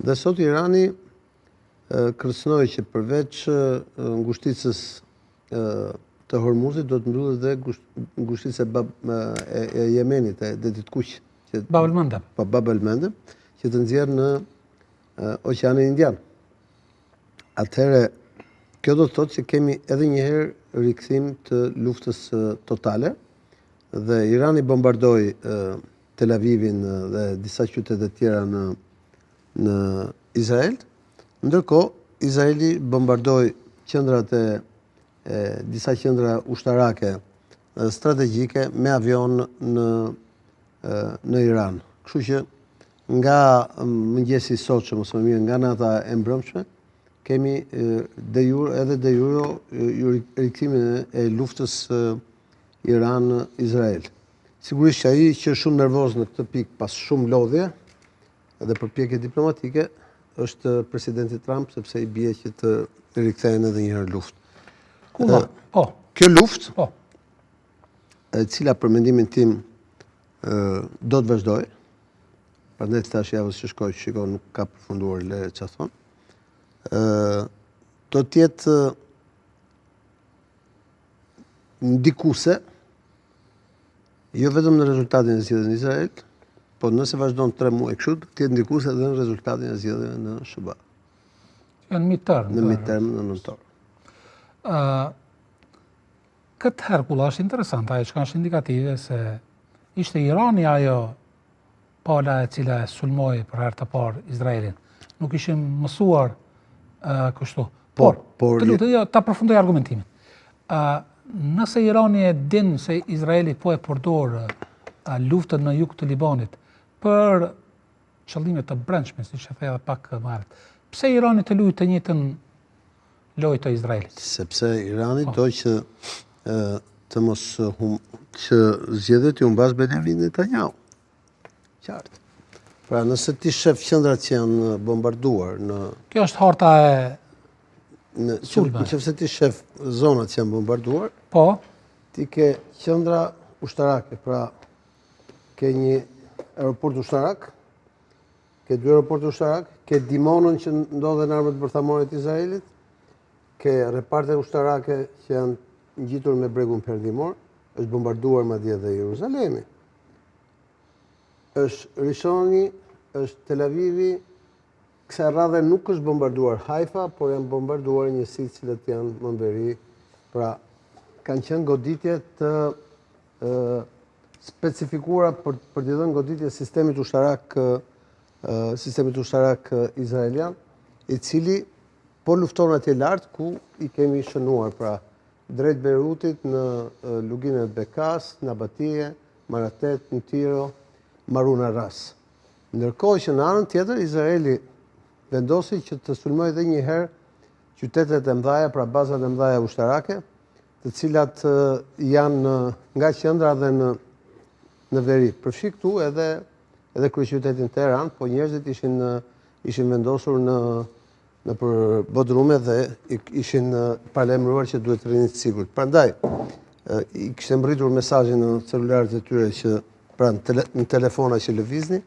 Dhe sot Irani kërcënoi që përveç ngushticës të Hormuzit do të mbyllet dhe ngushtica e Yemenit, e detit kuq. Bab el-Mandeb. Bab el-Mandeb, që të nxjerrë në Oqeanin Indian. Atëherë, kjo do të thotë që kemi edhe një herë rikthim të luftës totale dhe Irani bombardoi Tel Avivin dhe disa qytete të tjera në Izrael. Ndërkohë, Izraeli bombardoi qendrat e disa qendra ushtarake strategjike me avion në Iran. Kështu që nga mëngjesi i sotshëm, ose më mirë nga nata e mbrëmshme, kemi de jure rikthimin e luftës Iran-Izrael. Sigurisht që ai që është shumë nervoz në këtë pikë pas shumë lodhje dhe përpjekje diplomatike është presidenti Trump, sepse i bie që të rikthehen edhe një herë luftë. Kjo luftë, e cila për mendimin tim do të vazhdojë, prandaj tash javës që shikoj nuk ka përfunduar le çfarë thon. Do të jetë ndikuese jo vetëm në rezultatin e zgjedhjeve në Izrael, po nëse vazhdon 3 muaj kështu, do të jetë ndikuese edhe në rezultatin e zgjedhjeve në SBA. Në midterm. Në midterm në nëntor. Këtë herë kula është interesant, ajo që ka është indikative se ishte Irani ajo pala e cila e sulmoi për herë të parë Izraelin. Nuk ishim mësuar kështu. Por të lutem, ta përfundoj argumentimin. Nëse Irani e din se Izraeli po e përdor luftën në jug të Libanit për qëllime të brendshme, siç e thënë edhe pak më herët, pse Irani të luajë të njëjtën lojë të Izraelit? Sepse Irani do që të mos që zgjedhjet i humbas Benjamin Netanyahu. Qartë. Pra nëse ti shef qendrat që janë bombarduar në Kjo është harta e nëse ti shef zonat që janë bombarduar, po, ti ke qendra ushtarake, pra ke një aeroport ushtarak, ke 2 aeroporte ushtarak, ke Dimonën që ndodhen armët bërthamore të Izraelit, ke reparte ushtarake që janë ngjitur me bregun perëndimor, është bombarduar madje edhe Jeruzalemi. Është Rishoni, është Tel Avivi, kësaj radhe nuk është bombarduar Haifa, por janë bombarduar njësitë cilat janë më mberi, pra kanë qenë goditje të specifikuara për të dhënë goditje sistemit ushtarak izraelian, i cili po lufton atje lart ku i kemi shënuar, pra drejt Beirutit, në luginën e Bekas, Nabatie, Maratet, në Tiro, Maruna Ras. Ndërkohë që në anën tjetër Izraeli vendosi që të sulmojë edhe një herë qytetet e mëdha, pra bazat e mëdha ushtarake, të cilat janë nga qendra dhe në veri. Përfshi këtu edhe kryeqytetin Teheran, po njerëzit ishin vendosur në për bodrume dhe ishin paralajmëruar që duhet të rinin të sigurt. Prandaj i kishte mbërritur mesazhin në celularët e tyre që pra në telefona që lëvizni,